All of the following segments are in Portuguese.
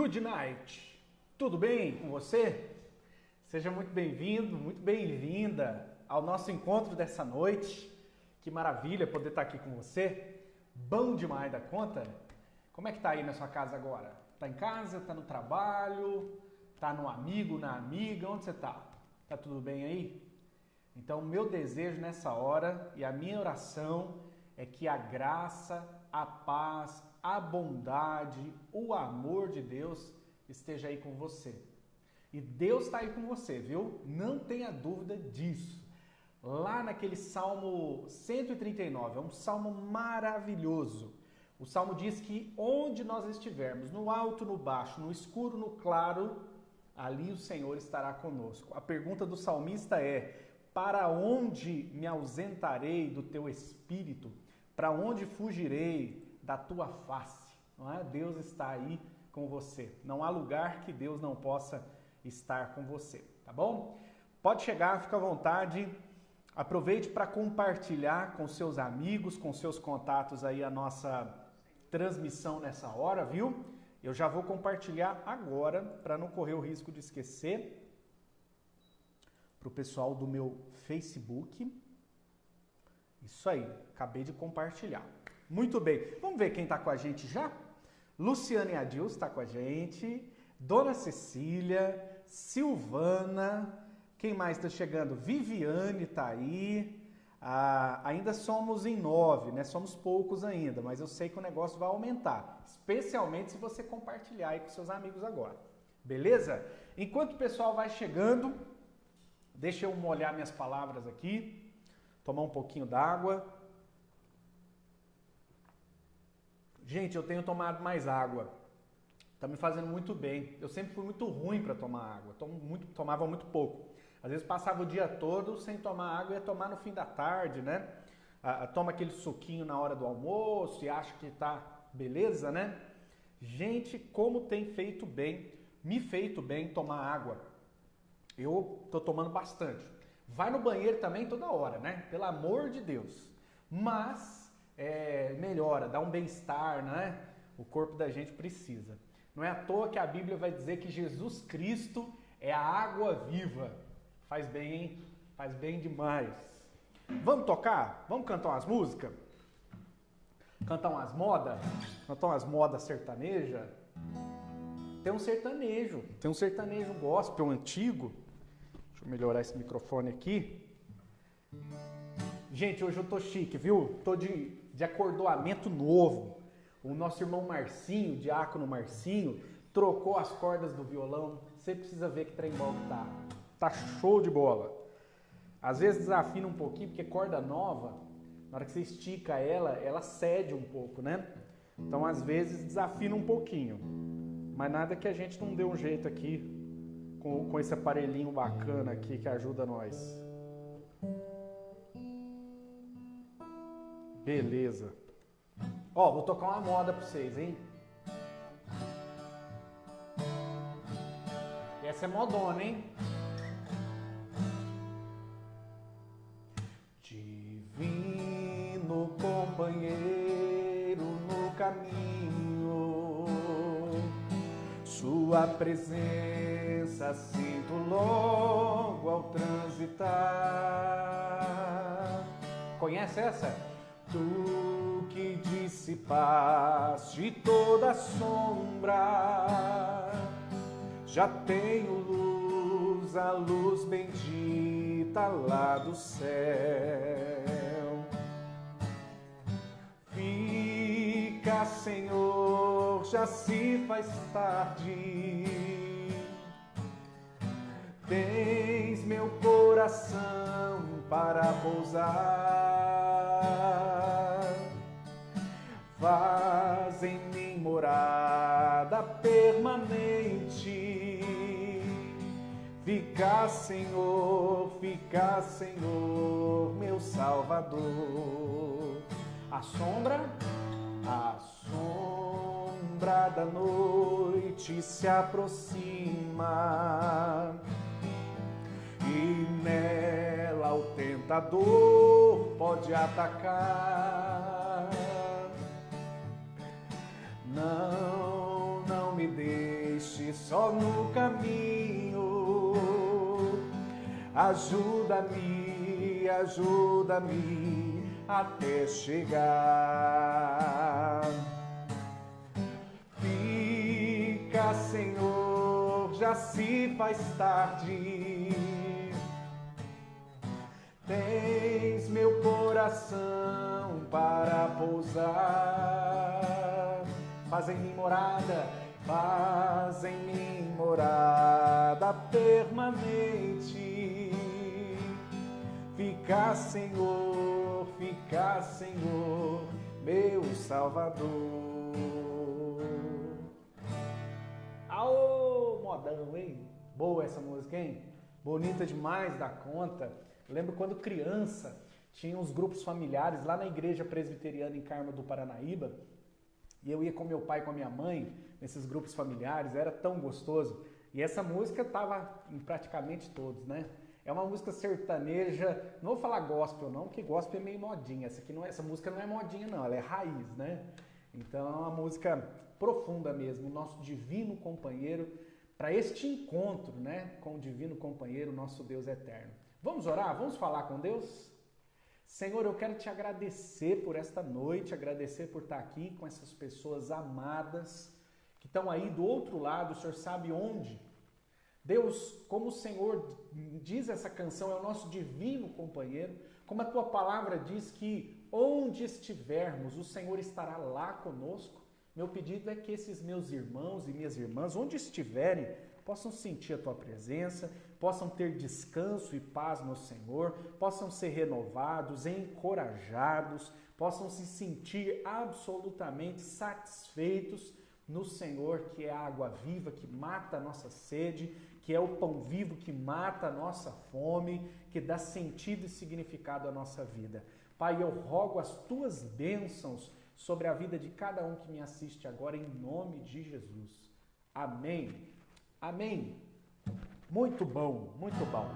Good night! Tudo bem com você? Seja muito bem-vindo, muito bem-vinda ao nosso encontro dessa noite. Que maravilha poder estar aqui com você. Bom demais da conta. Como é que tá aí na sua casa agora? Tá em casa? Tá no trabalho? Tá no amigo, na amiga? Onde você tá? Tá tudo bem aí? Então, o meu desejo nessa hora e a minha oração é que a graça, a paz, a bondade, o amor de Deus esteja aí com você. E Deus está aí com você, viu? Não tenha dúvida disso. Lá naquele Salmo 139, é um salmo maravilhoso. O salmo diz que onde nós estivermos, no alto, no baixo, no escuro, no claro, ali o Senhor estará conosco. A pergunta do salmista é: para onde me ausentarei do teu espírito? Para onde fugirei da tua face? Não é? Deus está aí com você. Não há lugar que Deus não possa estar com você, tá bom? Pode chegar, fica à vontade. Aproveite para compartilhar com seus amigos, com seus contatos aí a nossa transmissão nessa hora, viu? Eu já vou compartilhar agora para não correr o risco de esquecer. Para o pessoal do meu Facebook. Isso aí, acabei de compartilhar. Muito bem, vamos ver quem está com a gente já? Luciane Adil está com a gente, Dona Cecília, Silvana, quem mais está chegando? Viviane está aí, ainda somos em 9, né? Somos poucos ainda, mas eu sei que o negócio vai aumentar, especialmente se você compartilhar aí com seus amigos agora, beleza? Enquanto o pessoal vai chegando, deixa eu molhar minhas palavras aqui, tomar um pouquinho d'água. Gente, eu tenho tomado mais água. Tá me fazendo muito bem. Eu sempre fui muito ruim para tomar água. Tomava muito pouco. Às vezes passava o dia todo sem tomar água e ia tomar no fim da tarde, né? Toma aquele suquinho na hora do almoço e acha que tá beleza, né? Gente, como tem feito bem, me feito bem tomar água. Eu tô tomando bastante. Vai no banheiro também toda hora, né? Pelo amor de Deus. Mas melhora, dá um bem-estar, né? O corpo da gente precisa. Não é à toa que a Bíblia vai dizer que Jesus Cristo é a água viva. Faz bem, hein? Faz bem demais. Vamos tocar? Vamos cantar umas músicas? Cantar umas modas? Cantar umas modas sertanejas? Tem um sertanejo gospel antigo. Deixa eu melhorar esse microfone aqui. Gente, hoje eu tô chique, viu? Tô de acordoamento novo. O nosso irmão Marcinho, diácono Marcinho, trocou as cordas do violão. Você precisa ver que trem bom que tá. Tá show de bola. Às vezes desafina um pouquinho, porque corda nova, na hora que você estica ela cede um pouco, né? Então, às vezes, desafina um pouquinho. Mas nada que a gente não dê um jeito aqui com esse aparelhinho bacana aqui que ajuda nós. Beleza. Ó, vou tocar uma moda pra vocês, hein? Essa é modona, hein? Divino companheiro no caminho, sua presença sinto logo ao transitar. Conhece essa? Tu que dissipaste toda sombra, já tenho luz, a luz bendita lá do céu. Fica, Senhor, já se faz tarde. Tens meu coração para pousar. Faz em mim morada permanente. Fica, Senhor, meu Salvador. A sombra da noite se aproxima e nela o tentador pode atacar. Não me deixe deixe só no caminho. Ajuda-me, ajuda-me até chegar. Fica, Senhor, já se faz tarde. Tens meu coração para pousar. Faz em mim morada, faz em mim morada permanente. Fica, Senhor, meu Salvador. Aô, modão, hein? Boa essa música, hein? Bonita demais da conta. Eu lembro quando criança, tinha uns grupos familiares lá na igreja presbiteriana em Carmo do Paranaíba, e eu ia com meu pai e com a minha mãe nesses grupos familiares, era tão gostoso. E essa música estava em praticamente todos, né? É uma música sertaneja, não vou falar gospel não, porque gospel é meio modinha. Essa música não é modinha não, ela é raiz, né? Então é uma música profunda mesmo, o nosso divino companheiro, para este encontro, né, com o divino companheiro, nosso Deus eterno. Vamos orar? Vamos falar com Deus? Senhor, eu quero te agradecer por esta noite, agradecer por estar aqui com essas pessoas amadas que estão aí do outro lado, o Senhor sabe onde. Deus, como o Senhor diz essa canção, é o nosso divino companheiro, como a tua palavra diz que onde estivermos, o Senhor estará lá conosco. Meu pedido é que esses meus irmãos e minhas irmãs, onde estiverem, possam sentir a tua presença, possam ter descanso e paz no Senhor, possam ser renovados, encorajados, possam se sentir absolutamente satisfeitos no Senhor, que é a água viva que mata a nossa sede, que é o pão vivo que mata a nossa fome, que dá sentido e significado à nossa vida. Pai, eu rogo as tuas bênçãos sobre a vida de cada um que me assiste agora, em nome de Jesus. Amém. Amém. Muito bom, muito bom.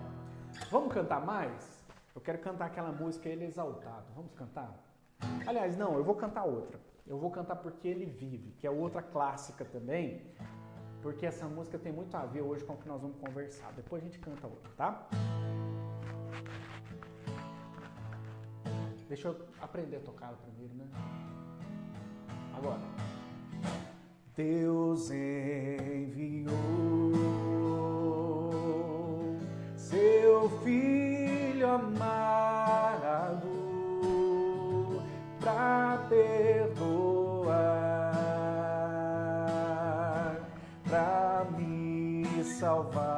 Vamos cantar mais? Eu quero cantar aquela música Ele Exaltado. Vamos cantar? Aliás, não, eu vou cantar outra. Eu vou cantar Porque Ele Vive, que é outra clássica também, porque essa música tem muito a ver hoje com o que nós vamos conversar. Depois a gente canta outra, tá? Deixa eu aprender a tocar primeiro, né? Agora. Deus enviou seu Filho amado para perdoar, para me salvar.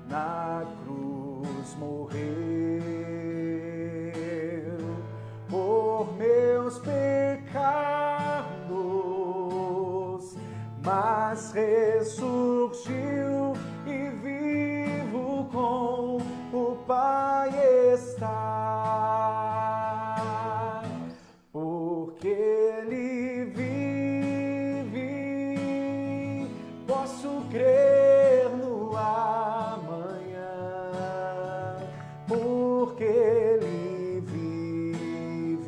Na cruz morreu por meus pecados, mas ressurgiu e vivo com o Pai está. Porque Ele vive, posso crer no amanhã. Porque Ele vive,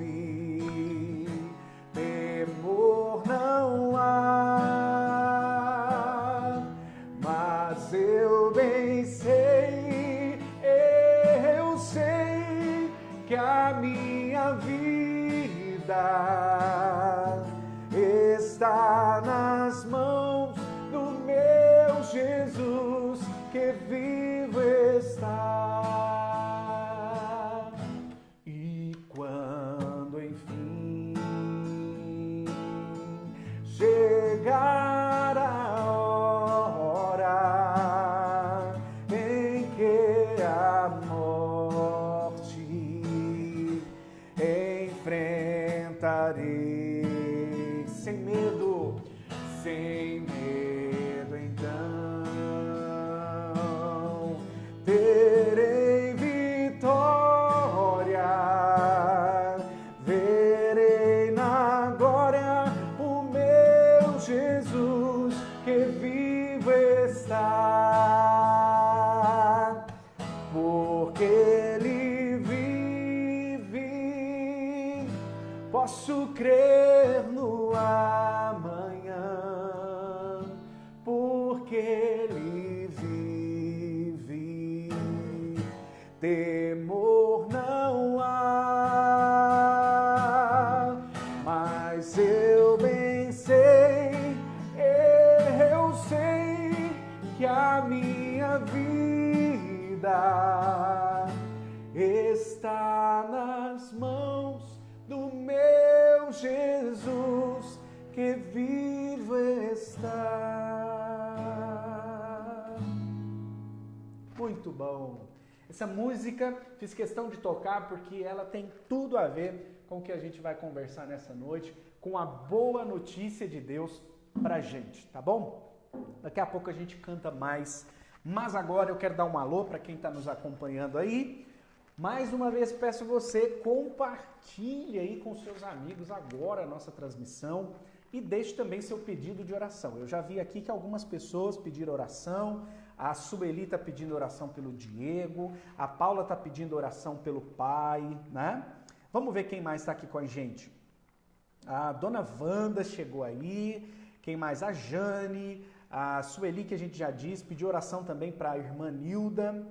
temor não há. Mas eu bem sei, eu sei que a minha vida está nas mãos do meu Jesus, que vivo está. E quando enfim chegar a hora em que a morte enfrentarei sem medo, então terei vitória, verei na glória o meu Jesus, que vivo está. Porque Ele vive, posso crer no amanhã. vida está nas mãos do meu Jesus, que vivo está. Muito bom. Essa música fiz questão de tocar porque ela tem tudo a ver com o que a gente vai conversar nessa noite, com a boa notícia de Deus pra gente, tá bom? Daqui a pouco a gente canta mais, mas agora eu quero dar um alô para quem está nos acompanhando aí. Mais uma vez peço você, compartilhe aí com seus amigos agora a nossa transmissão e deixe também seu pedido de oração. Eu já vi aqui que algumas pessoas pediram oração, a Sueli está pedindo oração pelo Diego, a Paula está pedindo oração pelo pai, né? Vamos ver quem mais está aqui com a gente. A Dona Wanda chegou aí, quem mais? A Jane, a Sueli, que a gente já disse, pediu oração também para a irmã Nilda.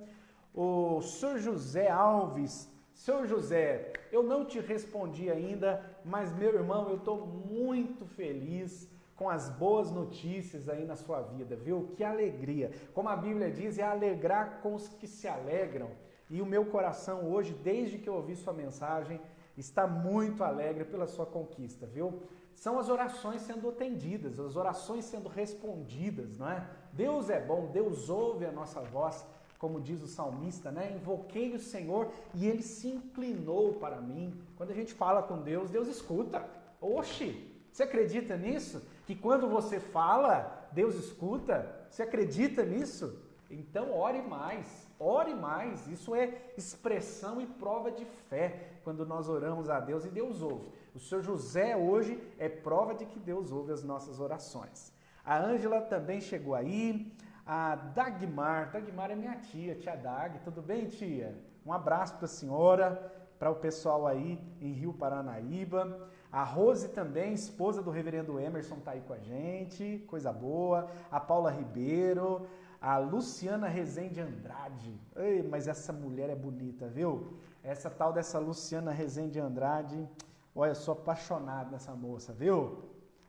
O Sr. José Alves, Sr. José, eu não te respondi ainda, mas meu irmão, eu estou muito feliz com as boas notícias aí na sua vida, viu? Que alegria! Como a Bíblia diz, é alegrar com os que se alegram. E o meu coração hoje, desde que eu ouvi sua mensagem, está muito alegre pela sua conquista, viu? São as orações sendo atendidas, as orações sendo respondidas, não é? Deus é bom, Deus ouve a nossa voz, como diz o salmista, né? Invoquei o Senhor e Ele se inclinou para mim. Quando a gente fala com Deus, Deus escuta. Oxi, você acredita nisso? Que quando você fala, Deus escuta? Você acredita nisso? Então ore mais, ore mais. Isso é expressão e prova de fé, quando nós oramos a Deus e Deus ouve. O Sr. José hoje é prova de que Deus ouve as nossas orações. A Ângela também chegou aí. A Dagmar é minha tia Dag, tudo bem, tia? Um abraço para a senhora, para o pessoal aí em Rio Paranaíba. A Rose também, esposa do reverendo Emerson, está aí com a gente, coisa boa. A Paula Ribeiro, a Luciana Rezende Andrade. Ei, mas essa mulher é bonita, viu? Essa tal dessa Luciana Rezende Andrade, olha, eu sou apaixonado nessa moça, viu?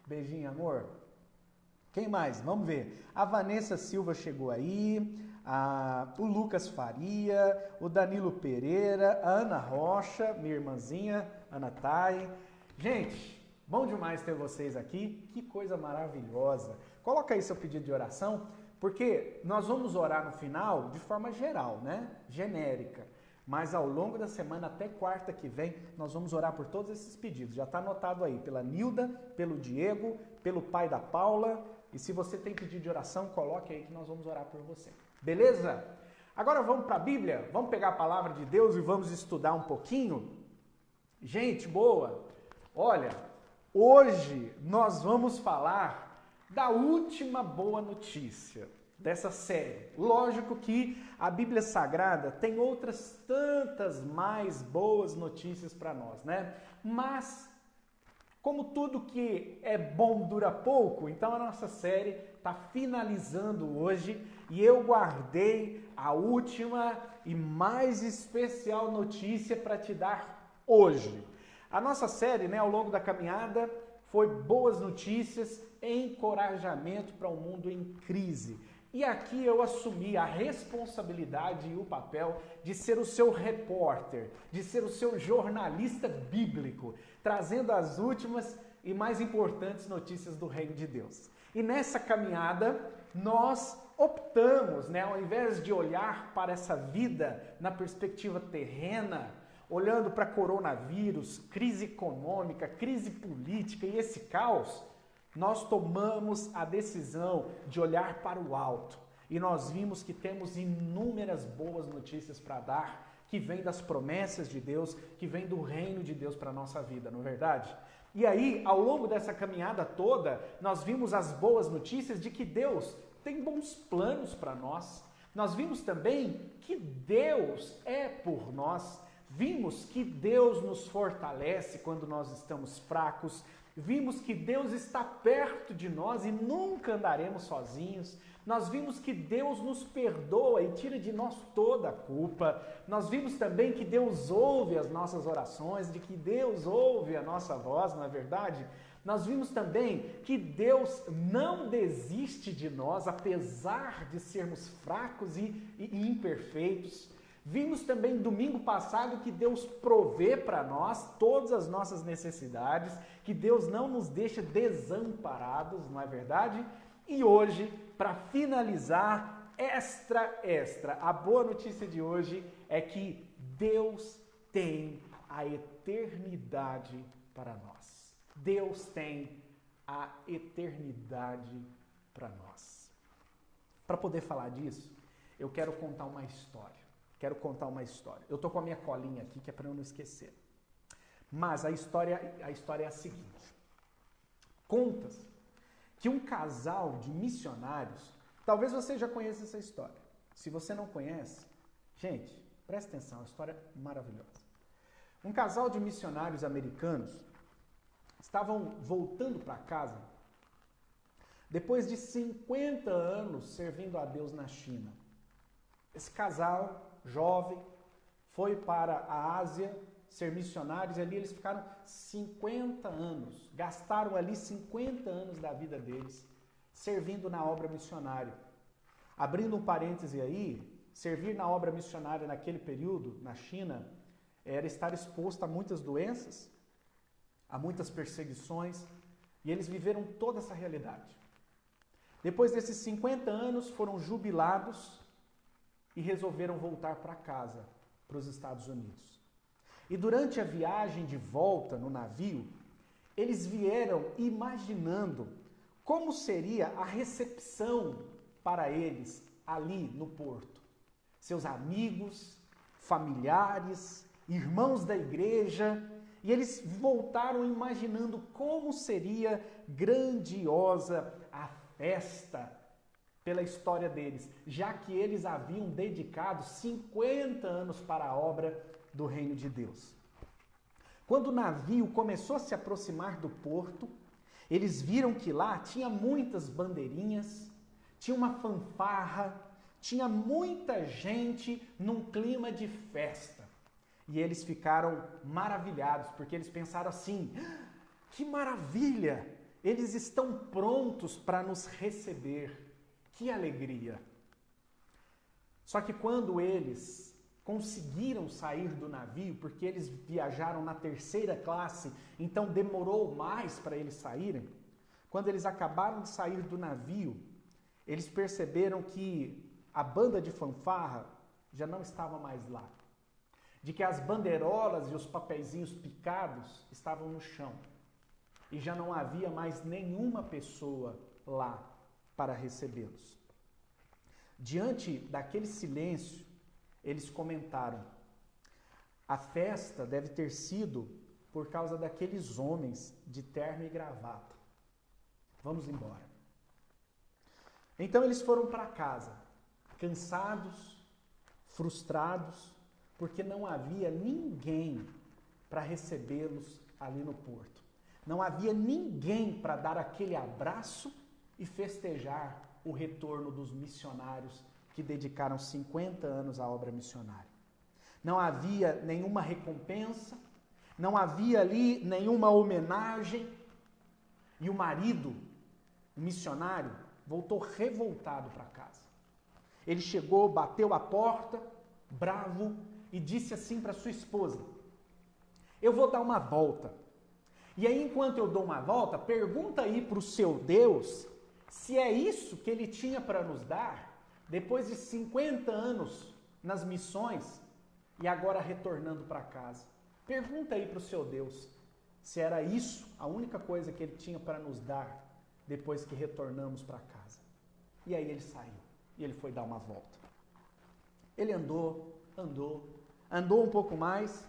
Beijinho, amor. Quem mais? Vamos ver. A Vanessa Silva chegou aí, o Lucas Faria, o Danilo Pereira, a Ana Rocha, minha irmãzinha, Ana Thay. Gente, bom demais ter vocês aqui, que coisa maravilhosa. Coloca aí seu pedido de oração, porque nós vamos orar no final de forma geral, né? Genérica. Mas ao longo da semana, até quarta que vem, nós vamos orar por todos esses pedidos. Já está anotado aí, pela Nilda, pelo Diego, pelo pai da Paula. E se você tem pedido de oração, coloque aí que nós vamos orar por você. Beleza? Agora vamos para a Bíblia? Vamos pegar a palavra de Deus e vamos estudar um pouquinho? Gente boa, olha, hoje nós vamos falar da última boa notícia dessa série. Lógico que a Bíblia Sagrada tem outras tantas mais boas notícias para nós, né? Mas como tudo que é bom dura pouco, então a nossa série está finalizando hoje e eu guardei a última e mais especial notícia para te dar hoje. A nossa série, né, ao longo da caminhada, foi boas notícias, encorajamento para um mundo em crise. E aqui eu assumi a responsabilidade e o papel de ser o seu repórter, de ser o seu jornalista bíblico, trazendo as últimas e mais importantes notícias do Reino de Deus. E nessa caminhada, nós optamos, né, ao invés de olhar para essa vida na perspectiva terrena, olhando para coronavírus, crise econômica, crise política e esse caos, nós tomamos a decisão de olhar para o alto e nós vimos que temos inúmeras boas notícias para dar, que vem das promessas de Deus, que vem do reino de Deus para a nossa vida, não é verdade? E aí, ao longo dessa caminhada toda, nós vimos as boas notícias de que Deus tem bons planos para nós. Nós vimos também que Deus é por nós. Vimos que Deus nos fortalece quando nós estamos fracos. Vimos que Deus está perto de nós e nunca andaremos sozinhos. Nós vimos que Deus nos perdoa e tira de nós toda a culpa. Nós vimos também que Deus ouve as nossas orações, de que Deus ouve a nossa voz, não é verdade? Nós vimos também que Deus não desiste de nós, apesar de sermos fracos e imperfeitos. Vimos também domingo passado que Deus provê para nós todas as nossas necessidades, que Deus não nos deixa desamparados, não é verdade? E hoje, para finalizar, extra, a boa notícia de hoje é que Deus tem a eternidade para nós. Deus tem a eternidade para nós. Para poder falar disso, eu quero contar uma história. Eu estou com a minha colinha aqui, que é para eu não esquecer. Mas a história é a seguinte. Conta-se que um casal de missionários, talvez você já conheça essa história. Se você não conhece, gente, presta atenção, é uma história maravilhosa. Um casal de missionários americanos estavam voltando para casa depois de 50 anos servindo a Deus na China. Esse casal jovem foi para a Ásia ser missionários e ali eles ficaram 50 anos, gastaram ali 50 anos da vida deles servindo na obra missionária. Abrindo um parêntese aí, servir na obra missionária naquele período, na China, era estar exposto a muitas doenças, a muitas perseguições, e eles viveram toda essa realidade. Depois desses 50 anos, foram jubilados e resolveram voltar para casa, para os Estados Unidos. E durante a viagem de volta no navio, eles vieram imaginando como seria a recepção para eles ali no porto. Seus amigos, familiares, irmãos da igreja, e eles voltaram imaginando como seria grandiosa a festa pela história deles, já que eles haviam dedicado 50 anos para a obra do reino de Deus. Quando o navio começou a se aproximar do porto, eles viram que lá tinha muitas bandeirinhas, tinha uma fanfarra, tinha muita gente num clima de festa. E eles ficaram maravilhados, porque eles pensaram assim: que maravilha! Eles estão prontos para nos receber. Que alegria! Só que quando eles conseguiram sair do navio, porque eles viajaram na terceira classe, então demorou mais para eles saírem. Quando eles acabaram de sair do navio, eles perceberam que a banda de fanfarra já não estava mais lá. De que as bandeirolas e os papeizinhos picados estavam no chão. E já não havia mais nenhuma pessoa lá para recebê-los. Diante daquele silêncio, eles comentaram: a festa deve ter sido por causa daqueles homens de terno e gravata. Vamos embora. Então eles foram para casa, cansados, frustrados, porque não havia ninguém para recebê-los ali no porto. Não havia ninguém para dar aquele abraço e festejar o retorno dos missionários que dedicaram 50 anos à obra missionária. Não havia nenhuma recompensa, não havia ali nenhuma homenagem. E o marido, o missionário, voltou revoltado para casa. Ele chegou, bateu a porta, bravo, e disse assim para sua esposa: eu vou dar uma volta. E aí, enquanto eu dou uma volta, pergunta aí para o seu Deus se é isso que ele tinha para nos dar, depois de 50 anos nas missões e agora retornando para casa. Pergunta aí para o seu Deus se era isso a única coisa que ele tinha para nos dar depois que retornamos para casa. E aí ele saiu e ele foi dar uma volta. Ele andou um pouco mais,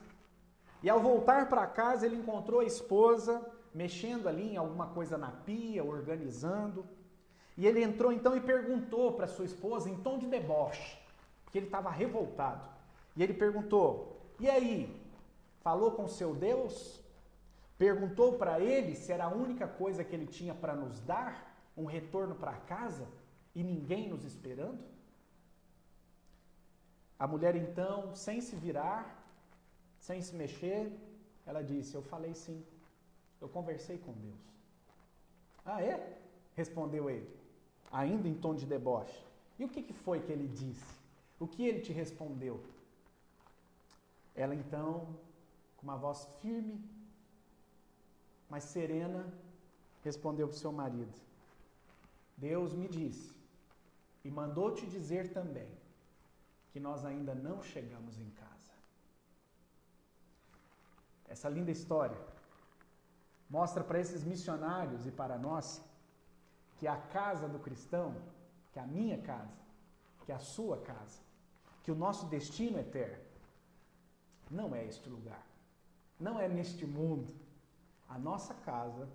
e ao voltar para casa ele encontrou a esposa mexendo ali em alguma coisa na pia, organizando. E ele entrou então e perguntou para sua esposa em tom de deboche, porque ele estava revoltado. E ele perguntou: e aí, falou com seu Deus? Perguntou para ele se era a única coisa que ele tinha para nos dar, um retorno para casa, e ninguém nos esperando? A mulher então, sem se virar, sem se mexer, ela disse: eu falei sim, eu conversei com Deus. Ah, é? Respondeu ele, ainda em tom de deboche. E o que foi que ele disse? O que ele te respondeu? Ela então, com uma voz firme, mas serena, respondeu para o seu marido: Deus me disse e mandou te dizer também que nós ainda não chegamos em casa. Essa linda história mostra para esses missionários e para nós que a casa do cristão, que a minha casa, que a sua casa, que o nosso destino eterno não é este lugar, não é neste mundo. A nossa casa,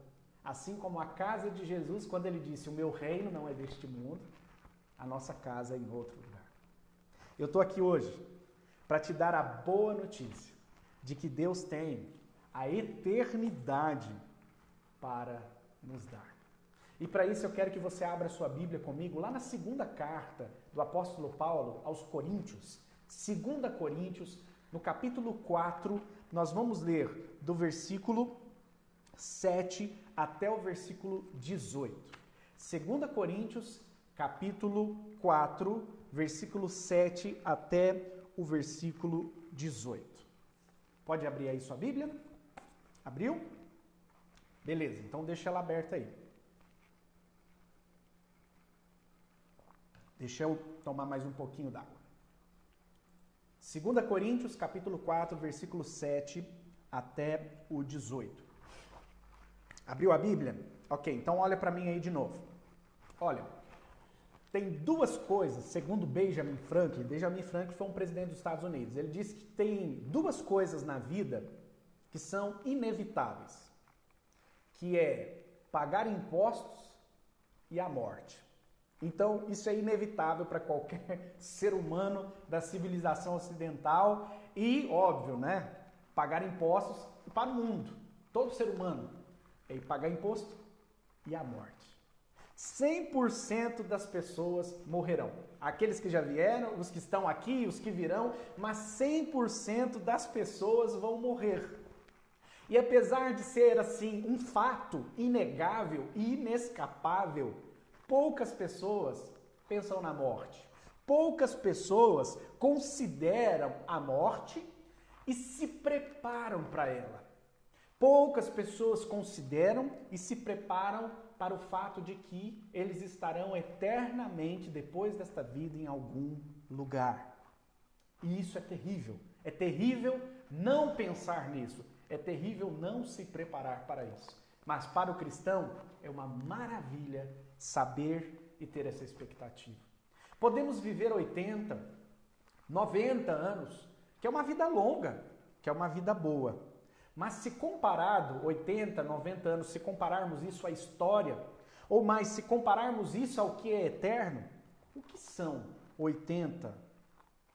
assim como a casa de Jesus, quando ele disse, o meu reino não é deste mundo, a nossa casa é em outro lugar. Eu estou aqui hoje para te dar a boa notícia de que Deus tem a eternidade para nos dar. E para isso eu quero que você abra sua Bíblia comigo lá na segunda carta do apóstolo Paulo aos Coríntios. 2 Coríntios, no capítulo 4, nós vamos ler do versículo 7 até o versículo 18. 2 Coríntios, capítulo 4, versículo 7 até o versículo 18. Pode abrir aí sua Bíblia? Abriu? Beleza, então deixa ela aberta aí. Deixa eu tomar mais um pouquinho d'água. 2 Coríntios, capítulo 4, versículo 7 até o 18. Abriu a Bíblia? Ok, então olha para mim aí de novo. Olha, tem duas coisas, segundo Benjamin Franklin. Benjamin Franklin foi um presidente dos Estados Unidos. Ele disse que tem duas coisas na vida que são inevitáveis, que é pagar impostos e a morte. Então, isso é inevitável para qualquer ser humano da civilização ocidental e, óbvio, né, pagar impostos para o mundo. Todo ser humano é pagar imposto e a morte. 100% das pessoas morrerão. Aqueles que já vieram, os que estão aqui, os que virão, mas 100% das pessoas vão morrer. E apesar de ser assim um fato inegável e inescapável, poucas pessoas pensam na morte. Poucas pessoas consideram a morte e se preparam para ela. Poucas pessoas consideram e se preparam para o fato de que eles estarão eternamente, depois desta vida, em algum lugar. E isso é terrível. É terrível não pensar nisso. É terrível não se preparar para isso. Mas para o cristão é uma maravilha saber e ter essa expectativa. Podemos viver 80, 90 anos, que é uma vida longa, que é uma vida boa. Mas se comparado, 80, 90 anos, se compararmos isso à história, ou mais, se compararmos isso ao que é eterno, o que são 80,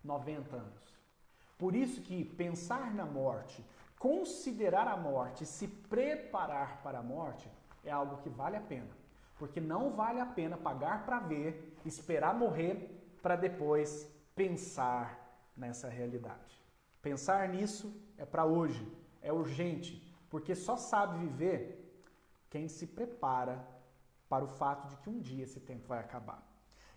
90 anos? Por isso que pensar na morte, considerar a morte, se preparar para a morte, é algo que vale a pena. Porque não vale a pena pagar para ver, esperar morrer, para depois pensar nessa realidade. Pensar nisso é para hoje, é urgente, porque só sabe viver quem se prepara para o fato de que um dia esse tempo vai acabar.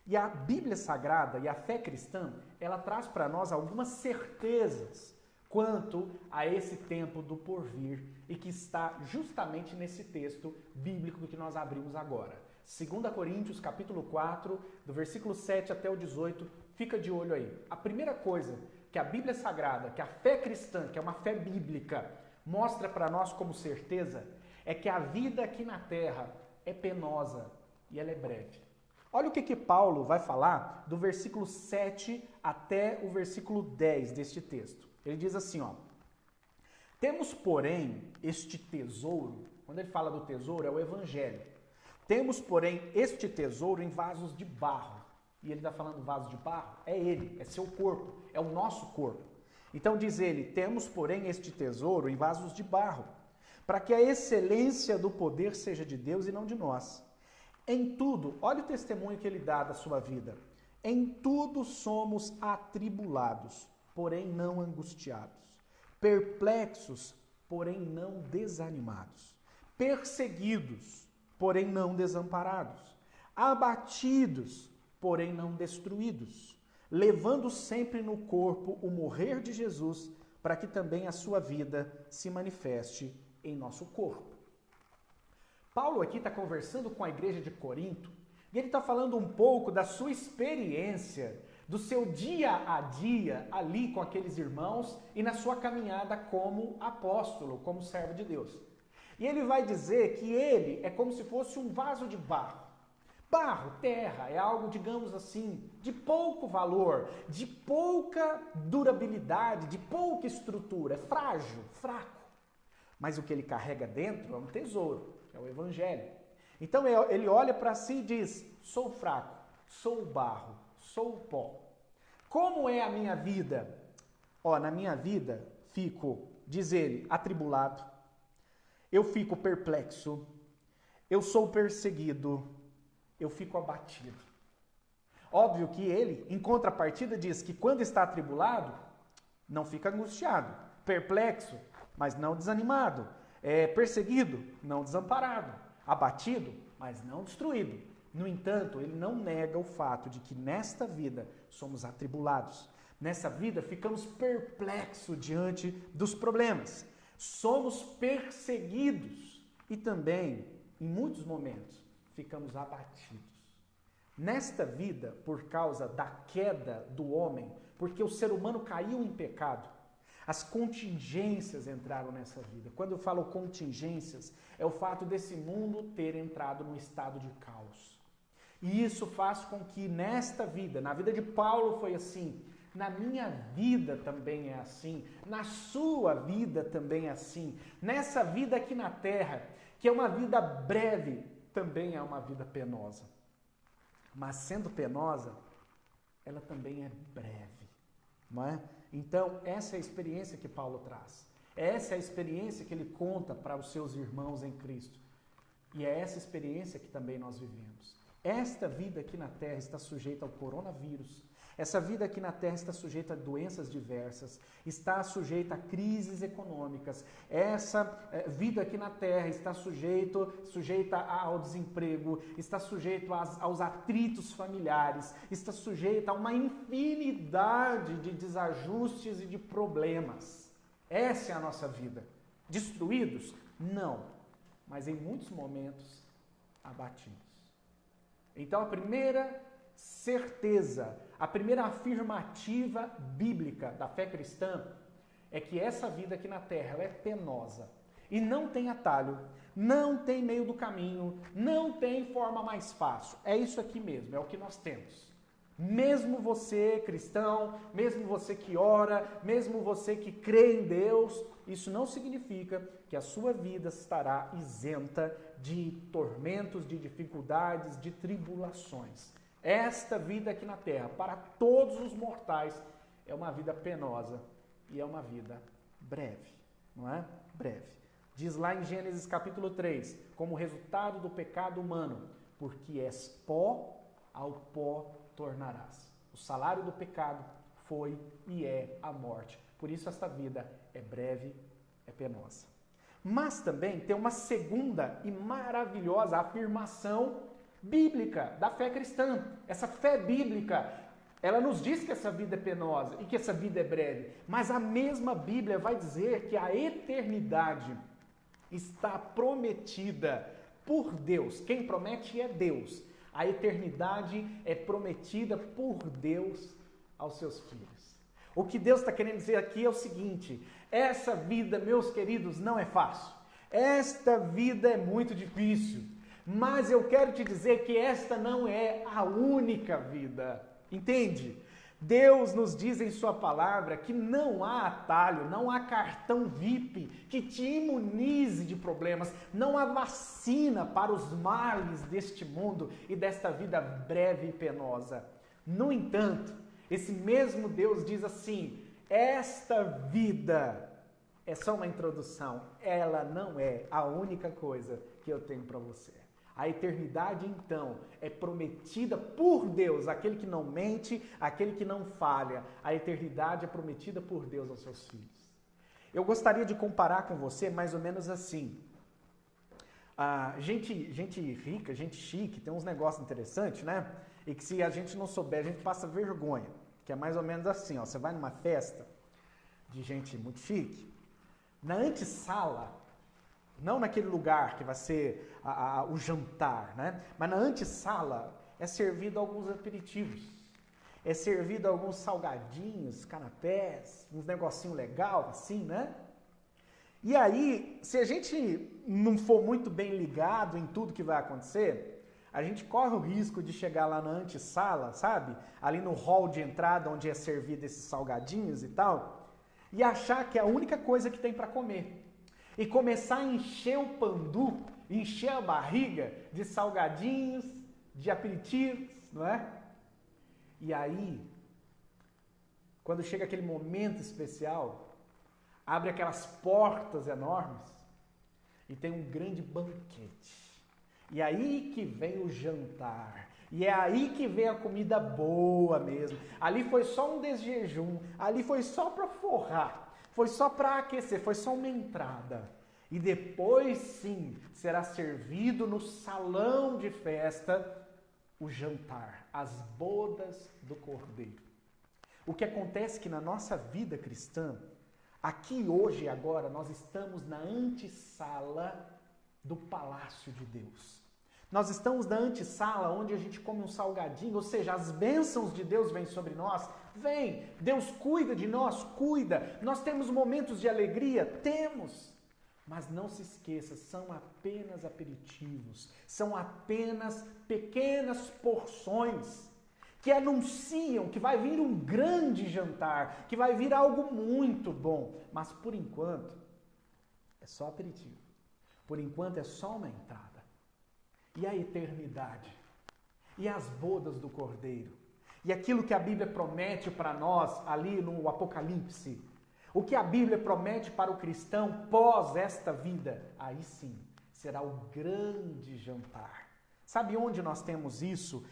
E a Bíblia Sagrada e a fé cristã, ela traz para nós algumas certezas quanto a esse tempo do porvir e que está justamente nesse texto bíblico que nós abrimos agora. 2 Coríntios, capítulo 4, do versículo 7 até o 18, fica de olho aí. A primeira coisa que a Bíblia Sagrada, que a fé cristã, que é uma fé bíblica, mostra para nós como certeza, é que a vida aqui na terra é penosa e ela é breve. Olha o que Paulo vai falar do versículo 7 até o versículo 10 deste texto. Ele diz assim, ó: temos, porém, este tesouro, quando ele fala do tesouro, é o evangelho. Temos, porém, este tesouro em vasos de barro. E ele está falando vaso de barro? É ele, é seu corpo, é o nosso corpo. Então diz ele, temos, porém, este tesouro em vasos de barro, para que a excelência do poder seja de Deus e não de nós. Em tudo, olha o testemunho que ele dá da sua vida. Em tudo somos atribulados, porém não angustiados. Perplexos, porém não desanimados. Perseguidos, porém não desamparados, abatidos, porém não destruídos, levando sempre no corpo o morrer de Jesus, para que também a sua vida se manifeste em nosso corpo. Paulo aqui está conversando com a igreja de Corinto, e ele está falando um pouco da sua experiência, do seu dia a dia ali com aqueles irmãos e na sua caminhada como apóstolo, como servo de Deus. E ele vai dizer que ele é como se fosse um vaso de barro. Barro, terra, é algo, digamos assim, de pouco valor, de pouca durabilidade, de pouca estrutura, é frágil, fraco. Mas o que ele carrega dentro é um tesouro, é o evangelho. Então ele olha para si e diz, sou fraco, sou barro, sou pó. Como é a minha vida? Na minha vida fico, diz ele, atribulado, eu fico perplexo, eu sou perseguido, eu fico abatido. Óbvio que ele, em contrapartida, diz que quando está atribulado, não fica angustiado, perplexo, mas não desanimado, perseguido, não desamparado, abatido, mas não destruído. No entanto, ele não nega o fato de que nesta vida somos atribulados. Nessa vida ficamos perplexos diante dos problemas. Somos perseguidos e também, em muitos momentos, ficamos abatidos. Nesta vida, por causa da queda do homem, porque o ser humano caiu em pecado, as contingências entraram nessa vida. Quando eu falo contingências, é o fato desse mundo ter entrado num estado de caos. E isso faz com que nesta vida, na vida de Paulo foi assim, na minha vida também é assim, na sua vida também é assim, nessa vida aqui na terra, que é uma vida breve, também é uma vida penosa. Mas sendo penosa, ela também é breve, não é? Então, essa é a experiência que Paulo traz. Essa é a experiência que ele conta para os seus irmãos em Cristo. E é essa experiência que também nós vivemos. Esta vida aqui na Terra está sujeita ao coronavírus. Essa vida aqui na Terra está sujeita a doenças diversas, está sujeita a crises econômicas. Essa vida aqui na Terra está sujeita ao desemprego, está sujeita aos atritos familiares, está sujeita a uma infinidade de desajustes e de problemas. Essa é a nossa vida. Destruídos? Não, mas em muitos momentos abatidos. Então a primeira certeza, a primeira afirmativa bíblica da fé cristã é que essa vida aqui na Terra ela é penosa e não tem atalho, não tem meio do caminho, não tem forma mais fácil. É isso aqui mesmo, é o que nós temos. Mesmo você cristão, mesmo você que ora, mesmo você que crê em Deus, isso não significa que a sua vida estará isenta de tormentos, de dificuldades, de tribulações. Esta vida aqui na Terra, para todos os mortais, é uma vida penosa e é uma vida breve, não é? Breve. Diz lá em Gênesis capítulo 3, como resultado do pecado humano, porque és pó, ao pó tornarás. O salário do pecado foi e é a morte. Por isso esta vida é breve, é penosa. Mas também tem uma segunda e maravilhosa afirmação bíblica da fé cristã. Essa fé bíblica, ela nos diz que essa vida é penosa e que essa vida é breve, mas a mesma Bíblia vai dizer que a eternidade está prometida por Deus. Quem promete é Deus. A eternidade é prometida por Deus aos seus filhos. O que Deus está querendo dizer aqui é o seguinte: essa vida, meus queridos, não é fácil. Esta vida é muito difícil. Mas eu quero te dizer que esta não é a única vida. Entende? Deus nos diz em sua palavra que não há atalho, não há cartão VIP que te imunize de problemas, não há vacina para os males deste mundo e desta vida breve e penosa. No entanto, esse mesmo Deus diz assim: esta vida é só uma introdução, ela não é a única coisa que eu tenho para você. A eternidade, então, é prometida por Deus, aquele que não mente, aquele que não falha. A eternidade é prometida por Deus aos seus filhos. Eu gostaria de comparar com você mais ou menos assim. Gente rica, gente chique, tem uns negócios interessantes, né? E que se a gente não souber, a gente passa vergonha. Que é mais ou menos assim, ó. Você vai numa festa de gente muito chique, na antessala, não naquele lugar que vai ser o jantar, né? Mas na antessala é servido alguns aperitivos. É servido alguns salgadinhos, canapés, uns negocinho legal, assim, né? E aí, se a gente não for muito bem ligado em tudo que vai acontecer, a gente corre o risco de chegar lá na antessala, sabe? Ali no hall de entrada, onde é servido esses salgadinhos e tal, e achar que é a única coisa que tem para comer. E começar a encher o pandu, encher a barriga de salgadinhos, de aperitivos, não é? E aí, quando chega aquele momento especial, abre aquelas portas enormes e tem um grande banquete. E aí que vem o jantar. E é aí que vem a comida boa mesmo. Ali foi só um desjejum, ali foi só para forrar, foi só para aquecer, foi só uma entrada. E depois sim, será servido no salão de festa o jantar, as bodas do Cordeiro. O que acontece é que na nossa vida cristã, aqui hoje e agora, nós estamos na antessala do palácio de Deus. Nós estamos na antessala onde a gente come um salgadinho, ou seja, as bênçãos de Deus vêm sobre nós. Vem, Deus cuida de nós, cuida. Nós temos momentos de alegria? Temos. Mas não se esqueça, são apenas aperitivos, são apenas pequenas porções que anunciam que vai vir um grande jantar, que vai vir algo muito bom. Mas por enquanto, é só aperitivo. Por enquanto é só uma entrada. E a eternidade? E as bodas do Cordeiro? E aquilo que a Bíblia promete para nós ali no Apocalipse? O que a Bíblia promete para o cristão pós esta vida? Aí sim, será o grande jantar. Sabe onde nós temos isso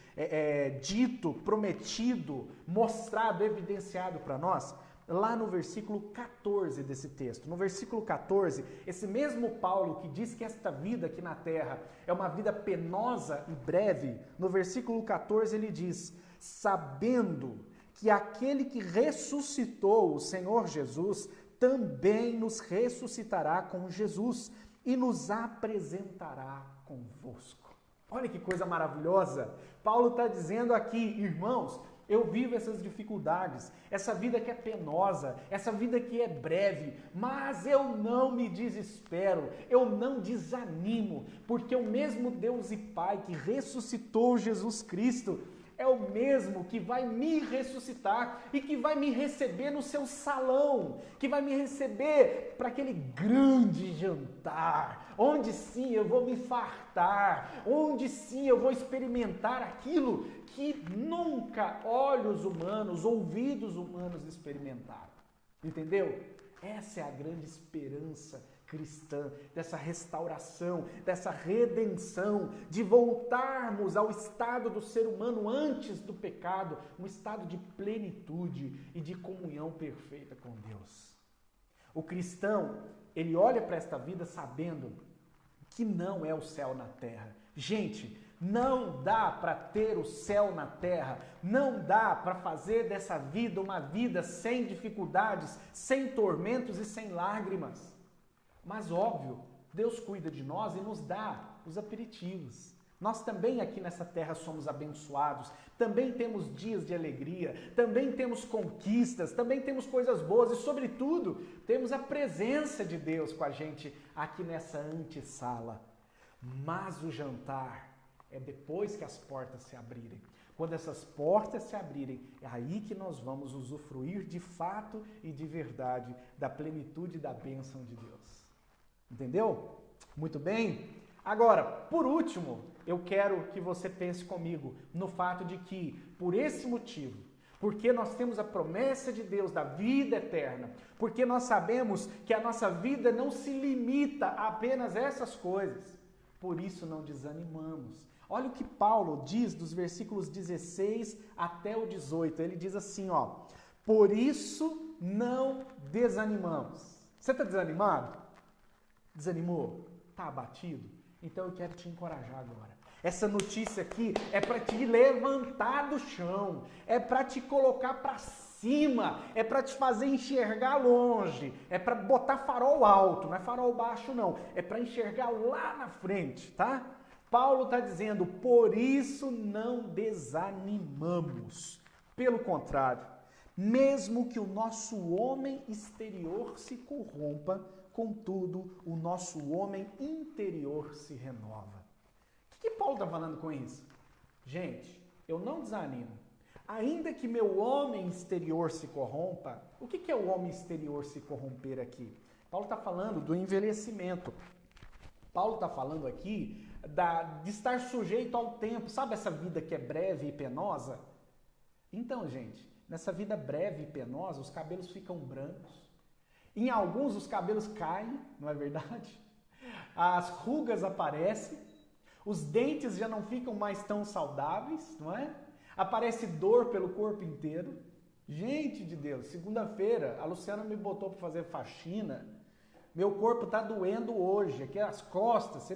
dito, prometido, mostrado, evidenciado para nós? Lá no versículo 14 desse texto. No versículo 14, esse mesmo Paulo que diz que esta vida aqui na terra é uma vida penosa e breve, no versículo 14 ele diz: sabendo que aquele que ressuscitou o Senhor Jesus também nos ressuscitará com Jesus e nos apresentará convosco. Olha que coisa maravilhosa. Paulo está dizendo aqui, irmãos, eu vivo essas dificuldades, essa vida que é penosa, essa vida que é breve, mas eu não me desespero, eu não desanimo, porque o mesmo Deus e Pai que ressuscitou Jesus Cristo é o mesmo que vai me ressuscitar e que vai me receber no seu salão, que vai me receber para aquele grande jantar, onde sim eu vou me fartar, onde sim eu vou experimentar aquilo que nunca olhos humanos, ouvidos humanos experimentaram. Entendeu? Essa é a grande esperança cristã, dessa restauração, dessa redenção, de voltarmos ao estado do ser humano antes do pecado, um estado de plenitude e de comunhão perfeita com Deus. O cristão, ele olha para esta vida sabendo que não é o céu na terra. Gente, não dá para ter o céu na terra, não dá para fazer dessa vida uma vida sem dificuldades, sem tormentos e sem lágrimas. Mas óbvio, Deus cuida de nós e nos dá os aperitivos. Nós também aqui nessa terra somos abençoados, também temos dias de alegria, também temos conquistas, também temos coisas boas e, sobretudo, temos a presença de Deus com a gente aqui nessa antessala. Mas o jantar é depois que as portas se abrirem. Quando essas portas se abrirem, é aí que nós vamos usufruir de fato e de verdade da plenitude da bênção de Deus. Entendeu? Muito bem? Agora, por último, eu quero que você pense comigo no fato de que, por esse motivo, porque nós temos a promessa de Deus da vida eterna, porque nós sabemos que a nossa vida não se limita a apenas essas coisas, por isso não desanimamos. Olha o que Paulo diz dos versículos 16 até o 18. Ele diz assim, ó: por isso não desanimamos. Você está desanimado? Desanimou? Está abatido? Então eu quero te encorajar agora. Essa notícia aqui é para te levantar do chão, é para te colocar para cima, é para te fazer enxergar longe, é para botar farol alto, não é farol baixo não, é para enxergar lá na frente, tá? Paulo está dizendo, por isso não desanimamos. Pelo contrário, mesmo que o nosso homem exterior se corrompa, contudo, o nosso homem interior se renova. O que Paulo está falando com isso? Gente, eu não desanimo. Ainda que meu homem exterior se corrompa, o que é o homem exterior se corromper aqui? Paulo está falando do envelhecimento. Paulo está falando aqui de estar sujeito ao tempo. Sabe essa vida que é breve e penosa? Então, gente, nessa vida breve e penosa, os cabelos ficam brancos. Em alguns, os cabelos caem, não é verdade? As rugas aparecem. Os dentes já não ficam mais tão saudáveis, não é? Aparece dor pelo corpo inteiro. Gente de Deus, segunda-feira a Luciana me botou para fazer faxina. Meu corpo está doendo hoje, aqui as costas.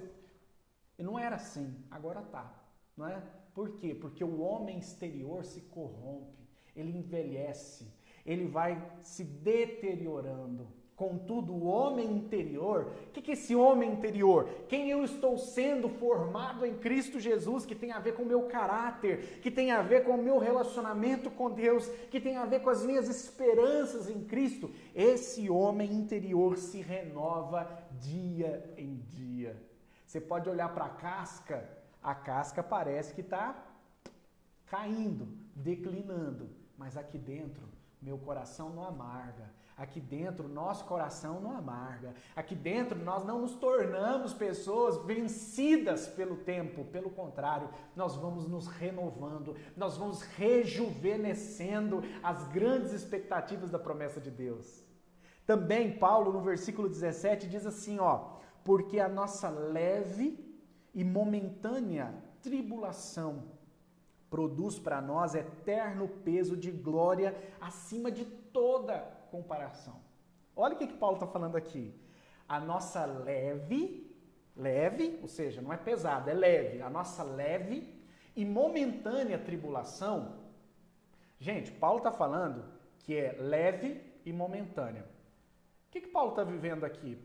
E não era assim, agora tá, não é? Por quê? Porque o homem exterior se corrompe, ele envelhece, ele vai se deteriorando. Contudo, o homem interior, o que é esse homem interior? Quem eu estou sendo formado em Cristo Jesus, que tem a ver com o meu caráter, que tem a ver com o meu relacionamento com Deus, que tem a ver com as minhas esperanças em Cristo. Esse homem interior se renova dia em dia. Você pode olhar para a casca parece que está caindo, declinando, mas aqui dentro, meu coração não amarga. Aqui dentro, nosso coração não amarga. Aqui dentro, nós não nos tornamos pessoas vencidas pelo tempo. Pelo contrário, nós vamos nos renovando, nós vamos rejuvenescendo as grandes expectativas da promessa de Deus. Também, Paulo, no versículo 17, diz assim, porque a nossa leve e momentânea tribulação produz para nós eterno peso de glória acima de toda comparação. Olha o que Paulo está falando aqui. A nossa leve, ou seja, não é pesada, é leve. A nossa leve e momentânea tribulação. Gente, Paulo está falando que é leve e momentânea. O que Paulo está vivendo aqui?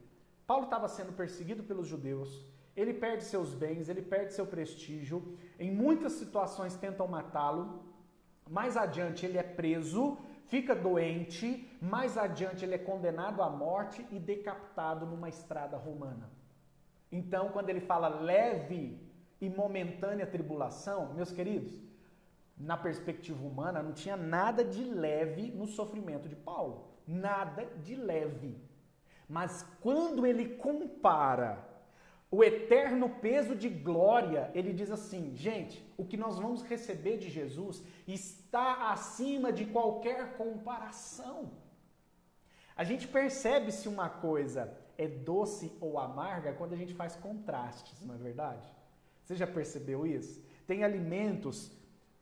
Paulo estava sendo perseguido pelos judeus. Ele perde seus bens, ele perde seu prestígio. Em muitas situações tentam matá-lo. Mais adiante ele é preso, fica doente, mais adiante ele é condenado à morte e decapitado numa estrada romana. Então, quando ele fala leve e momentânea tribulação, meus queridos, na perspectiva humana, não tinha nada de leve no sofrimento de Paulo. Nada de leve. Mas quando ele compara o eterno peso de glória, ele diz assim, gente, o que nós vamos receber de Jesus está acima de qualquer comparação. A gente percebe se uma coisa é doce ou amarga quando a gente faz contrastes, não é verdade? Você já percebeu isso? Tem alimentos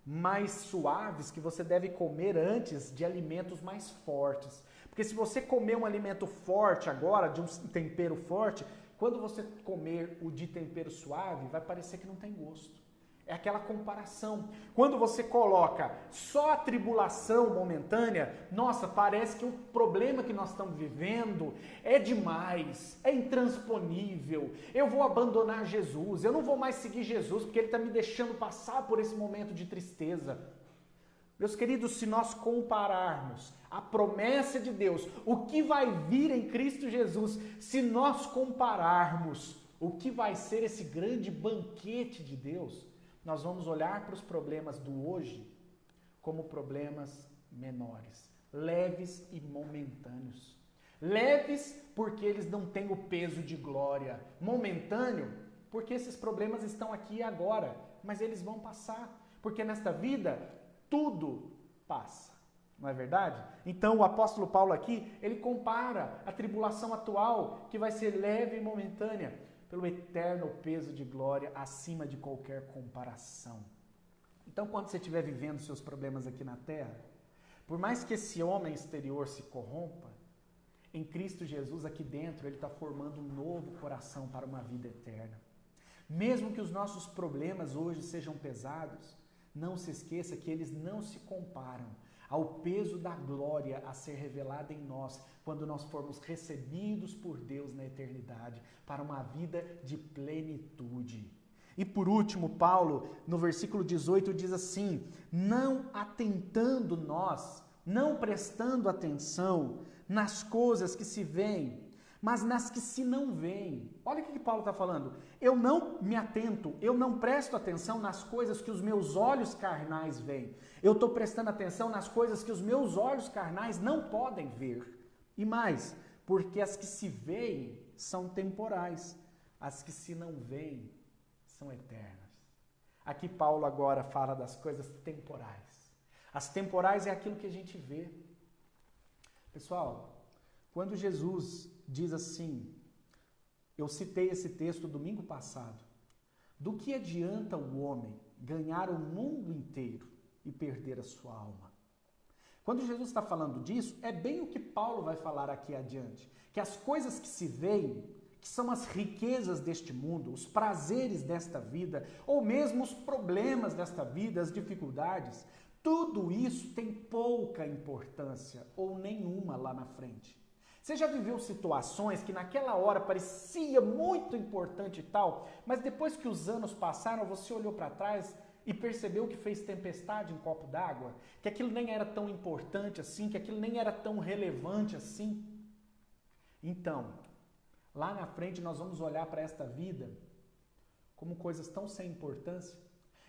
mais suaves que você deve comer antes de alimentos mais fortes. Porque se você comer um alimento forte agora, de um tempero forte, quando você comer o de tempero suave, vai parecer que não tem gosto. É aquela comparação. Quando você coloca só a tribulação momentânea, nossa, parece que o problema que nós estamos vivendo é demais, é intransponível. Eu vou abandonar Jesus, eu não vou mais seguir Jesus porque ele está me deixando passar por esse momento de tristeza. Meus queridos, se nós compararmos a promessa de Deus, o que vai vir em Cristo Jesus, se nós compararmos o que vai ser esse grande banquete de Deus, nós vamos olhar para os problemas do hoje como problemas menores, leves e momentâneos. Leves porque eles não têm o peso de glória. Momentâneo porque esses problemas estão aqui e agora, mas eles vão passar. Porque nesta vida tudo passa, não é verdade? Então o apóstolo Paulo aqui, ele compara a tribulação atual, que vai ser leve e momentânea, pelo eterno peso de glória acima de qualquer comparação. Então quando você estiver vivendo seus problemas aqui na terra, por mais que esse homem exterior se corrompa, em Cristo Jesus aqui dentro ele está formando um novo coração para uma vida eterna. Mesmo que os nossos problemas hoje sejam pesados, não se esqueça que eles não se comparam ao peso da glória a ser revelada em nós, quando nós formos recebidos por Deus na eternidade, para uma vida de plenitude. E por último, Paulo, no versículo 18, diz assim: não atentando nós, não prestando atenção nas coisas que se veem, mas nas que se não veem. Olha o que Paulo está falando. Eu não me atento, eu não presto atenção nas coisas que os meus olhos carnais veem. Eu estou prestando atenção nas coisas que os meus olhos carnais não podem ver. E mais, porque as que se veem são temporais, as que se não veem são eternas. Aqui Paulo agora fala das coisas temporais. As temporais é aquilo que a gente vê. Pessoal, quando Jesus diz assim, eu citei esse texto domingo passado, do que adianta o homem ganhar o mundo inteiro e perder a sua alma? Quando Jesus está falando disso, é bem o que Paulo vai falar aqui adiante, que as coisas que se veem, que são as riquezas deste mundo, os prazeres desta vida, ou mesmo os problemas desta vida, as dificuldades, tudo isso tem pouca importância ou nenhuma lá na frente. Você já viveu situações que naquela hora parecia muito importante e tal, mas depois que os anos passaram, você olhou para trás e percebeu que fez tempestade em copo d'água? Que aquilo nem era tão importante assim, que aquilo nem era tão relevante assim? Então, lá na frente nós vamos olhar para esta vida como coisas tão sem importância.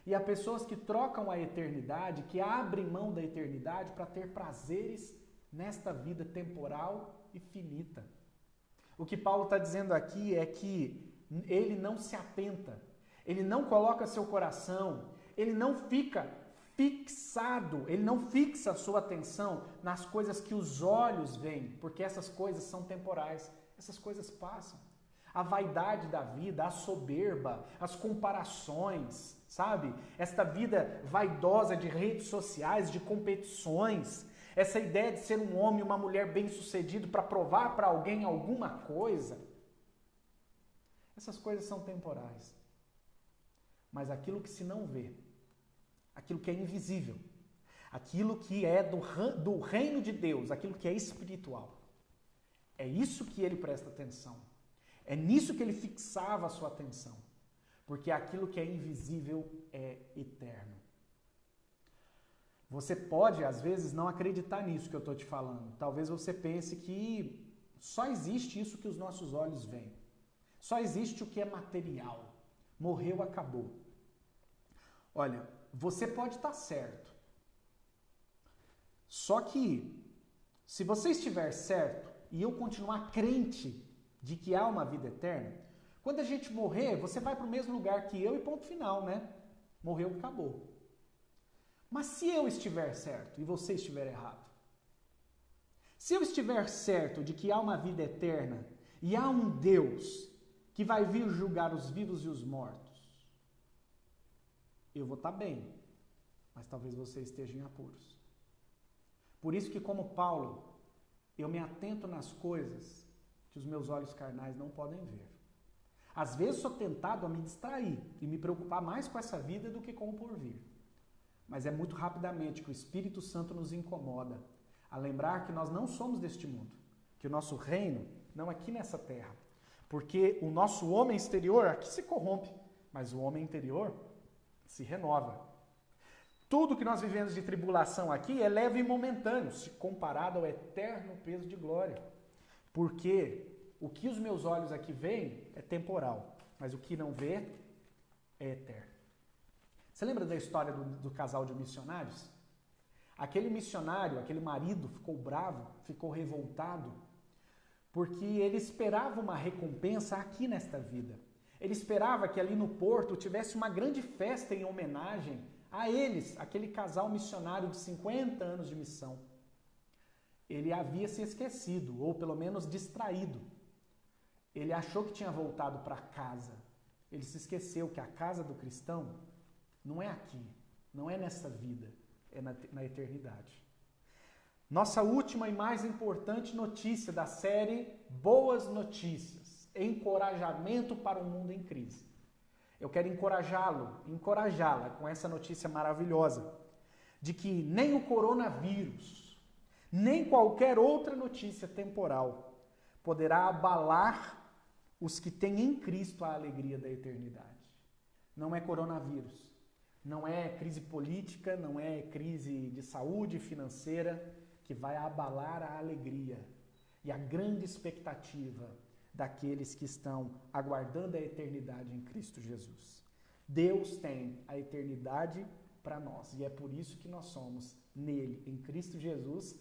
E há pessoas que trocam a eternidade, que abrem mão da eternidade para ter prazeres nesta vida temporal e finita. O que Paulo está dizendo aqui é que ele não se atenta, ele não coloca seu coração, ele não fica fixado, ele não fixa a sua atenção nas coisas que os olhos veem, porque essas coisas são temporais, essas coisas passam. A vaidade da vida, a soberba, as comparações, sabe? Esta vida vaidosa de redes sociais, de competições, essa ideia de ser um homem e uma mulher bem-sucedido para provar para alguém alguma coisa, essas coisas são temporais. Mas aquilo que se não vê, aquilo que é invisível, aquilo que é do reino de Deus, aquilo que é espiritual, é isso que ele presta atenção. É nisso que ele fixava a sua atenção. Porque aquilo que é invisível é eterno. Você pode, às vezes, não acreditar nisso que eu estou te falando. Talvez você pense que só existe isso que os nossos olhos veem. Só existe o que é material. Morreu, acabou. Olha, você pode estar certo. Só que, se você estiver certo e eu continuar crente de que há uma vida eterna, quando a gente morrer, você vai para o mesmo lugar que eu e ponto final, né? Morreu, acabou. Mas se eu estiver certo e você estiver errado, se eu estiver certo de que há uma vida eterna e há um Deus que vai vir julgar os vivos e os mortos, eu vou estar bem, mas talvez você esteja em apuros. Por isso que, como Paulo, eu me atento nas coisas que os meus olhos carnais não podem ver. Às vezes sou tentado a me distrair e me preocupar mais com essa vida do que com o porvir. Mas é muito rapidamente que o Espírito Santo nos incomoda a lembrar que nós não somos deste mundo, que o nosso reino não é aqui nessa terra. Porque o nosso homem exterior aqui se corrompe, mas o homem interior se renova. Tudo que nós vivemos de tribulação aqui é leve e momentâneo, se comparado ao eterno peso de glória. Porque o que os meus olhos aqui veem é temporal, mas o que não vê é eterno. Você lembra da história do casal de missionários? Aquele missionário, aquele marido ficou bravo, ficou revoltado, porque ele esperava uma recompensa aqui nesta vida. Ele esperava que ali no porto tivesse uma grande festa em homenagem a eles, aquele casal missionário de 50 anos de missão. Ele havia se esquecido, ou pelo menos distraído. Ele achou que tinha voltado para casa. Ele se esqueceu que a casa do cristão não é aqui, não é nessa vida, é na eternidade. Nossa última e mais importante notícia da série Boas Notícias, encorajamento para um mundo em crise. eu quero encorajá-la com essa notícia maravilhosa de que nem o coronavírus, nem qualquer outra notícia temporal poderá abalar os que têm em Cristo a alegria da eternidade. Não é coronavírus, não é crise política, não é crise de saúde financeira que vai abalar a alegria e a grande expectativa daqueles que estão aguardando a eternidade em Cristo Jesus. Deus tem a eternidade para nós e é por isso que nós somos nele, em Cristo Jesus,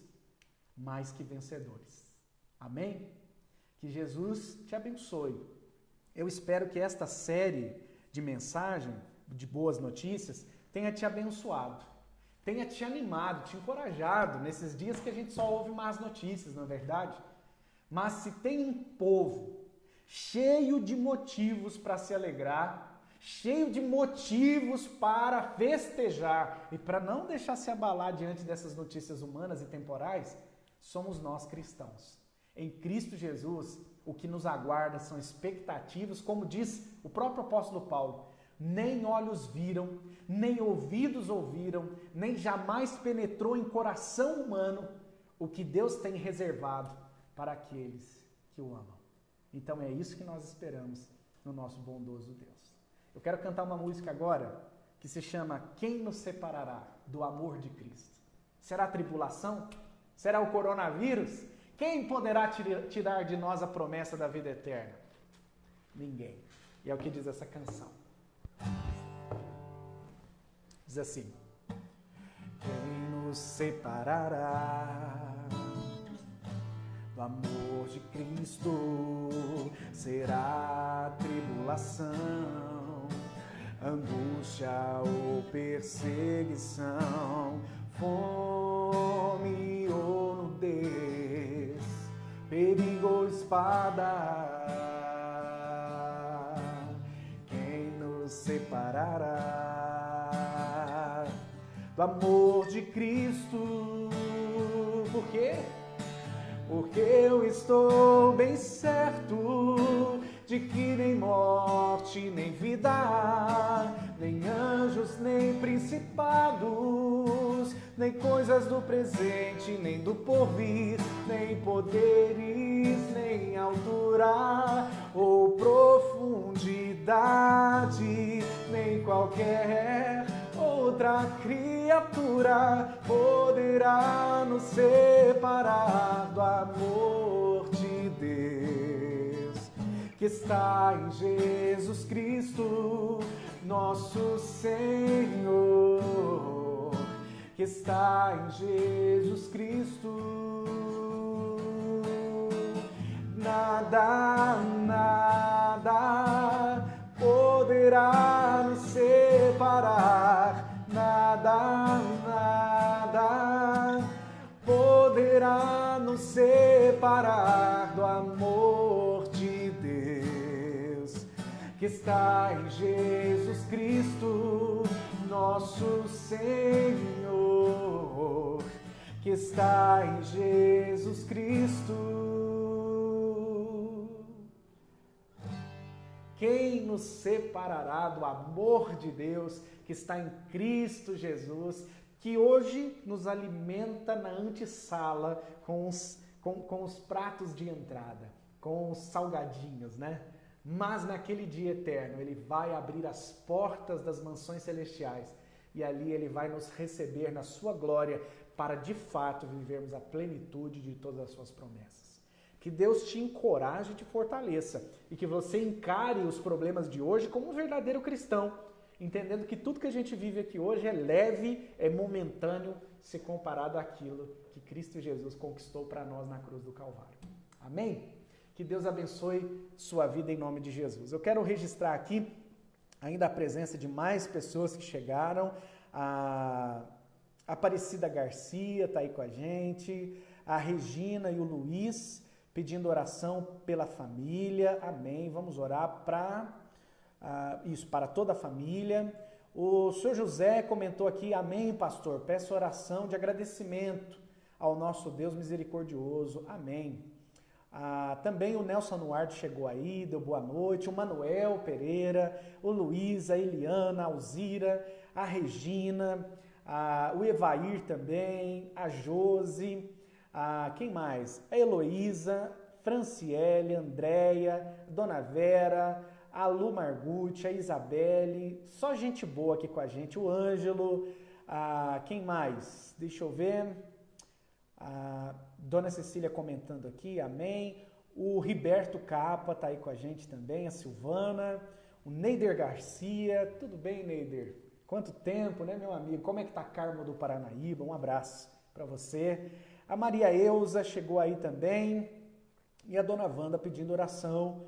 mais que vencedores. Amém? Que Jesus te abençoe. Eu espero que esta série de mensagem, de boas notícias, tenha te abençoado, tenha te animado, te encorajado nesses dias que a gente só ouve más notícias, não é verdade? Mas se tem um povo cheio de motivos para se alegrar, cheio de motivos para festejar e para não deixar se abalar diante dessas notícias humanas e temporais, somos nós cristãos. Em Cristo Jesus, o que nos aguarda são expectativas, como diz o próprio apóstolo Paulo, nem olhos viram, nem ouvidos ouviram, nem jamais penetrou em coração humano o que Deus tem reservado para aqueles que o amam. Então é isso que nós esperamos no nosso bondoso Deus. Eu quero cantar uma música agora que se chama Quem nos separará do amor de Cristo? Será a tribulação? Será o coronavírus? Quem poderá tirar de nós a promessa da vida eterna? Ninguém. E é o que diz essa canção. Diz assim: quem nos separará do amor de Cristo? Será a tribulação, angústia ou perseguição, fome ou nudez, perigo ou espada? Quem nos separará do amor de Cristo? Por quê? Porque eu estou bem certo de que nem morte, nem vida, nem anjos, nem principados, nem coisas do presente, nem do porvir, nem poderes, nem altura ou profundidade, nem qualquer outra criatura poderá nos separar do amor de Deus que está em Jesus Cristo, nosso Senhor, que está em Jesus Cristo. Nada, nada poderá nos separar, nada, nada poderá nos separar do amor de Deus que está em Jesus Cristo, nosso Senhor, que está em Jesus Cristo. Quem nos separará do amor de Deus que está em Cristo Jesus, que hoje nos alimenta na antessala com os pratos de entrada, com os salgadinhos, né? Mas naquele dia eterno Ele vai abrir as portas das mansões celestiais e ali Ele vai nos receber na sua glória para de fato vivermos a plenitude de todas as suas promessas. Que Deus te encoraje e te fortaleça e que você encare os problemas de hoje como um verdadeiro cristão, entendendo que tudo que a gente vive aqui hoje é leve, é momentâneo, se comparado àquilo que Cristo Jesus conquistou para nós na cruz do Calvário. Amém? Que Deus abençoe sua vida em nome de Jesus. Eu quero registrar aqui ainda a presença de mais pessoas que chegaram. A Aparecida Garcia está aí com a gente, a Regina e o Luiz pedindo oração pela família. Amém. Vamos orar para toda a família. O senhor José comentou aqui, amém, pastor, peço oração de agradecimento ao nosso Deus misericordioso. Amém. Também o Nelson Anuardo chegou aí, deu boa noite. O Manuel Pereira, o Luiz, a Eliana, a Alzira, a Regina, o Evair também, a Josi, quem mais? A Heloísa, Franciele, Andréia, Dona Vera, a Lu Margucci, a Isabelle, só gente boa aqui com a gente, o Ângelo, quem mais? Deixa eu ver, a Dona Cecília comentando aqui, amém, o Riberto Capa tá aí com a gente também, a Silvana, o Neider Garcia, tudo bem, Neider? Quanto tempo, né, meu amigo? Como é que tá Carmo do Paranaíba? Um abraço para você. A Maria Euza chegou aí também, e a Dona Wanda pedindo oração,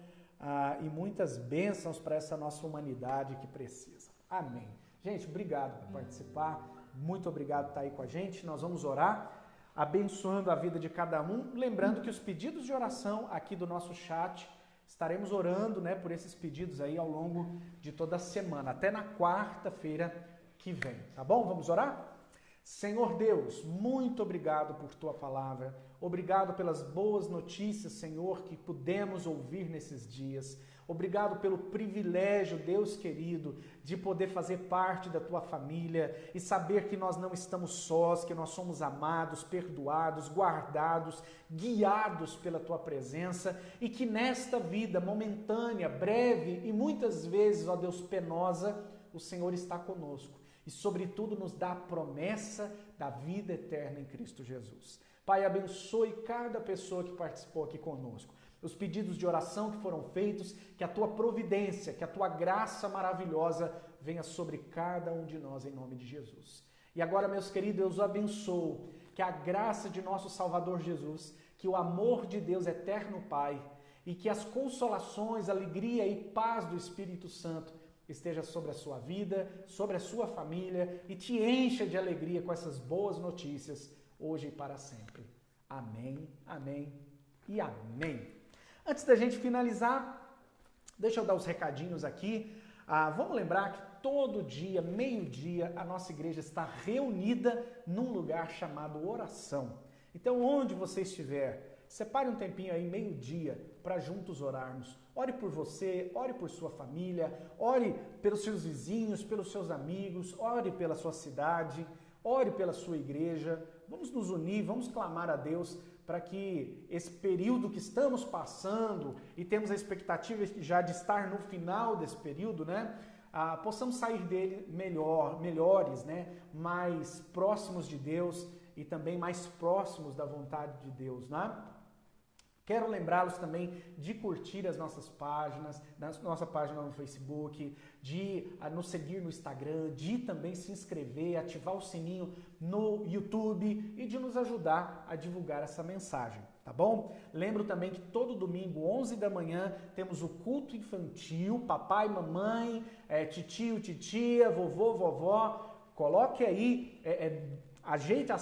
e muitas bênçãos para essa nossa humanidade que precisa. Amém. Gente, obrigado por participar, muito obrigado por estar aí com a gente. Nós vamos orar, abençoando a vida de cada um. Lembrando que os pedidos de oração aqui do nosso chat, estaremos orando, né, por esses pedidos aí ao longo de toda a semana, até na quarta-feira que vem, tá bom? Vamos orar? Senhor Deus, muito obrigado por Tua palavra, obrigado pelas boas notícias, Senhor, que pudemos ouvir nesses dias. Obrigado pelo privilégio, Deus querido, de poder fazer parte da Tua família e saber que nós não estamos sós, que nós somos amados, perdoados, guardados, guiados pela Tua presença e que nesta vida momentânea, breve e muitas vezes, ó Deus, penosa, o Senhor está conosco. E, sobretudo, nos dá a promessa da vida eterna em Cristo Jesus. Pai, abençoe cada pessoa que participou aqui conosco. Os pedidos de oração que foram feitos, que a Tua providência, que a Tua graça maravilhosa venha sobre cada um de nós, em nome de Jesus. E agora, meus queridos, eu os abençoo, que a graça de nosso Salvador Jesus, que o amor de Deus eterno Pai, e que as consolações, alegria e paz do Espírito Santo esteja sobre a sua vida, sobre a sua família e te encha de alegria com essas boas notícias, hoje e para sempre. Amém, amém e amém. Antes da gente finalizar, deixa eu dar os recadinhos aqui. Vamos lembrar que todo dia, meio-dia, a nossa igreja está reunida num lugar chamado oração. Então, onde você estiver, separe um tempinho aí, meio-dia, para juntos orarmos. Ore por você, ore por sua família, ore pelos seus vizinhos, pelos seus amigos, ore pela sua cidade, ore pela sua igreja. Vamos nos unir, vamos clamar a Deus para que esse período que estamos passando e temos a expectativa já de estar no final desse período, né? Possamos sair dele melhores, né? Mais próximos de Deus e também mais próximos da vontade de Deus, né? Quero lembrá-los também de curtir as nossas páginas, nossa página no Facebook, de nos seguir no Instagram, de também se inscrever, ativar o sininho no YouTube e de nos ajudar a divulgar essa mensagem, tá bom? Lembro também que todo domingo, 11 da manhã, temos o culto infantil, papai, mamãe, titio, titia, vovô, vovó. Coloque aí, ajeite a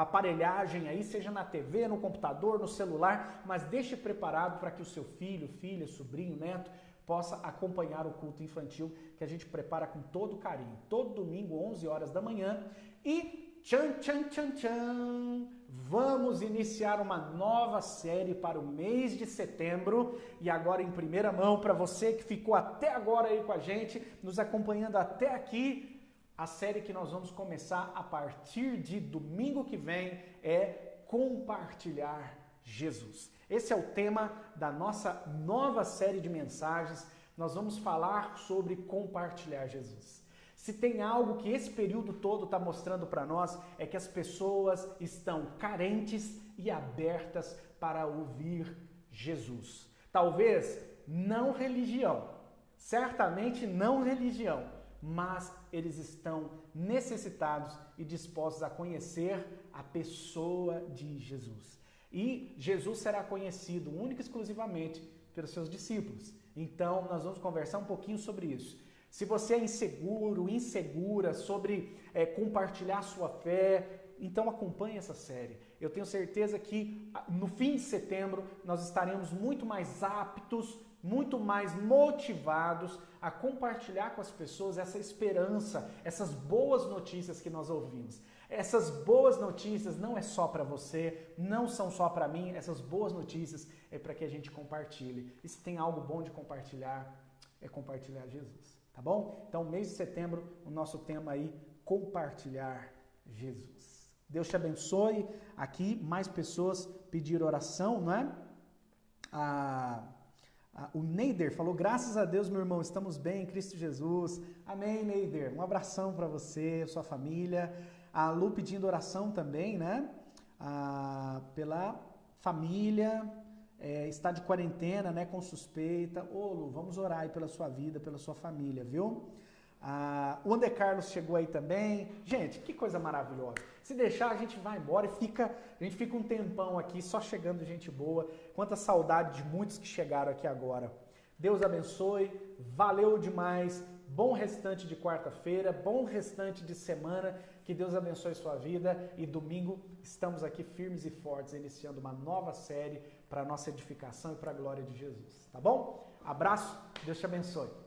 aparelhagem aí, seja na TV, no computador, no celular, mas deixe preparado para que o seu filho, filha, sobrinho, neto, possa acompanhar o culto infantil que a gente prepara com todo carinho. Todo domingo, 11 horas da manhã. E tchan, tchan, tchan, tchan! Vamos iniciar uma nova série para o mês de setembro. E agora em primeira mão, para você que ficou até agora aí com a gente, nos acompanhando até aqui, a série que nós vamos começar a partir de domingo que vem é Compartilhar Jesus. Esse é o tema da nossa nova série de mensagens. Nós vamos falar sobre compartilhar Jesus. Se tem algo que esse período todo está mostrando para nós, é que as pessoas estão carentes e abertas para ouvir Jesus. Talvez não religião, certamente não religião, mas eles estão necessitados e dispostos a conhecer a pessoa de Jesus. E Jesus será conhecido única e exclusivamente pelos seus discípulos. Então, nós vamos conversar um pouquinho sobre isso. Se você é inseguro, insegura sobre compartilhar sua fé, então acompanhe essa série. Eu tenho certeza que no fim de setembro nós estaremos muito mais aptos, muito mais motivados a compartilhar com as pessoas essa esperança, essas boas notícias que nós ouvimos. Essas boas notícias não é só para você, não são só para mim, essas boas notícias é para que a gente compartilhe. E se tem algo bom de compartilhar, é compartilhar Jesus, tá bom? Então, mês de setembro, o nosso tema aí, compartilhar Jesus. Deus te abençoe. Aqui, mais pessoas pediram oração, não é? O Neider falou, graças a Deus, meu irmão, estamos bem em Cristo Jesus. Amém, Neider. Um abração para você, sua família. A Lu pedindo oração também, né? Pela família, está de quarentena, né? Com suspeita. Ô, Lu, vamos orar aí pela sua vida, pela sua família, viu? O André Carlos chegou aí também. Gente, que coisa maravilhosa. Se deixar, a gente vai embora e a gente fica um tempão aqui só chegando gente boa. Quanta saudade de muitos que chegaram aqui agora. Deus abençoe, valeu demais. Bom restante de quarta-feira, bom restante de semana. Que Deus abençoe sua vida. E domingo estamos aqui firmes e fortes, iniciando uma nova série para a nossa edificação e para a glória de Jesus. Tá bom? Abraço, Deus te abençoe.